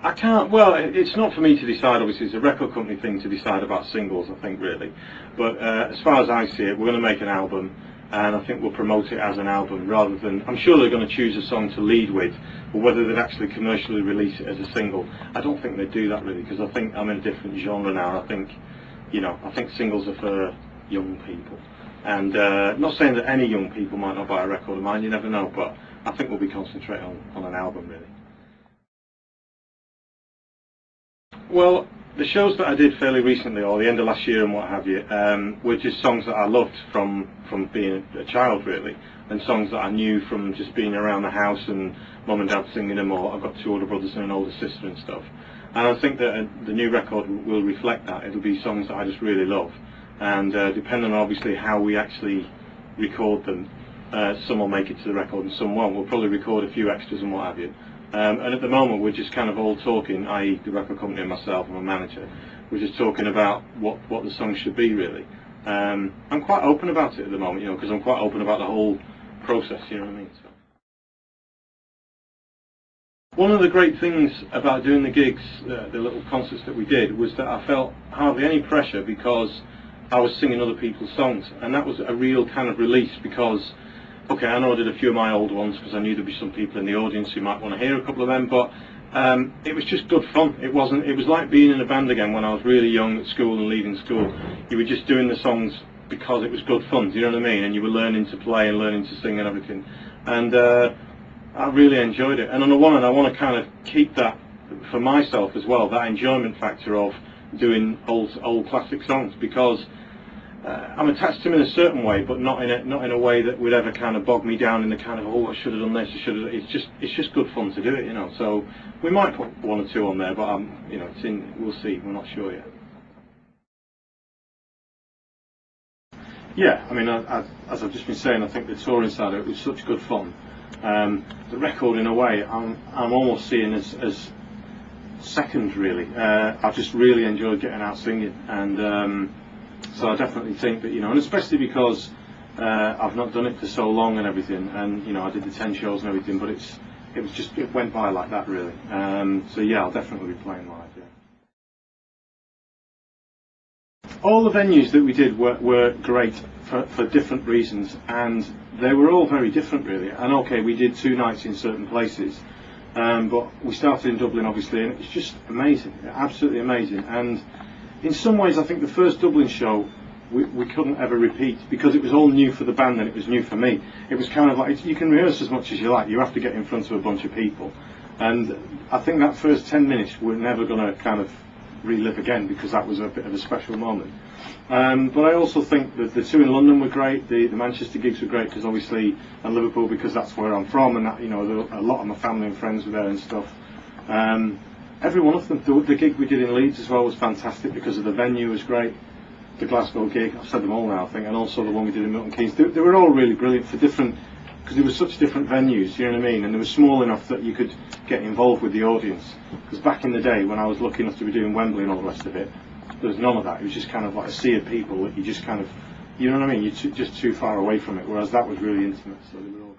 I can't, well, it's not for me to decide, obviously. It's a record company thing to decide about singles, I think, really. But as far as I see it, we're going to make an album, and I think we'll promote it as an album rather than, I'm sure they're going to choose a song to lead with, but whether they'd actually commercially release it as a single, I don't think they'd do that, really, because I think I'm in a different genre now. I think, you know, I think singles are for young people. And not saying that any young people might not buy a record of mine, you never know, but I think we'll be concentrating on an album, really. Well, the shows that I did fairly recently, or the end of last year and what have you, were just songs that I loved from being a child, really, and songs that I knew from just being around the house and mum and dad singing them, or I've got 2 older brothers and an older sister and stuff. And I think that the new record will reflect that. It'll be songs that I just really love, and depending on obviously how we actually record them, some will make it to the record and some won't. We'll probably record a few extras and what have you. And at the moment we're just kind of all talking, i.e. the record company and myself and my manager, we're just talking about what the song should be, really. I'm quite open about it at the moment, you know, because I'm quite open about the whole process, you know what I mean? So. One of the great things about doing the gigs, the little concerts that we did, was that I felt hardly any pressure because I was singing other people's songs, and that was a real kind of release because, okay, I know I did a few of my old ones because I knew there'd be some people in the audience who might want to hear a couple of them, but it was just good fun. It was like being in a band again when I was really young at school and leaving school. You were just doing the songs because it was good fun, do you know what I mean? And you were learning to play and learning to sing and everything. And I really enjoyed it. And on the one hand, I want to kind of keep that for myself as well, that enjoyment factor of doing old classic songs, because I'm attached to them in a certain way, but not in a way that would ever kind of bog me down in the kind of, oh, I should have done this, I should have. It's just good fun to do it, you know. So we might put 1 or 2 on there, but you know, we'll see. We're not sure yet. Yeah, I mean, as I've just been saying, I think the touring side of it was such good fun. The record, in a way, I'm almost seeing as second, really. I've just really enjoyed getting out singing, and so I definitely think that, you know, and especially because I've not done it for so long and everything, and you know, I did the 10 shows and everything, but it went by like that, really. So yeah, I'll definitely be playing live. Yeah. All the venues that we did were great for different reasons, and they were all very different, really. And okay, we did 2 nights in certain places, but we started in Dublin, obviously, and it's just amazing, absolutely amazing. And in some ways, I think the first Dublin show we couldn't ever repeat because it was all new for the band and it was new for me. It was kind of like, you can rehearse as much as you like, you have to get in front of a bunch of people. And I think that first 10 minutes we're never going to kind of relive again because that was a bit of a special moment. But I also think that the 2 in London were great, the Manchester gigs were great because obviously, and Liverpool because that's where I'm from, and that, you know, a lot of my family and friends were there and stuff. Every one of them. The gig we did in Leeds as well was fantastic because of the venue was great. The Glasgow gig, I've said them all now, I think, and also the one we did in Milton Keynes. They were all really brilliant for different, because they were such different venues, you know what I mean? And they were small enough that you could get involved with the audience. Because back in the day, when I was lucky enough to be doing Wembley and all the rest of it, there was none of that. It was just kind of like a sea of people that you just kind of, you know what I mean? You're just too far away from it. Whereas that was really intimate. So they were all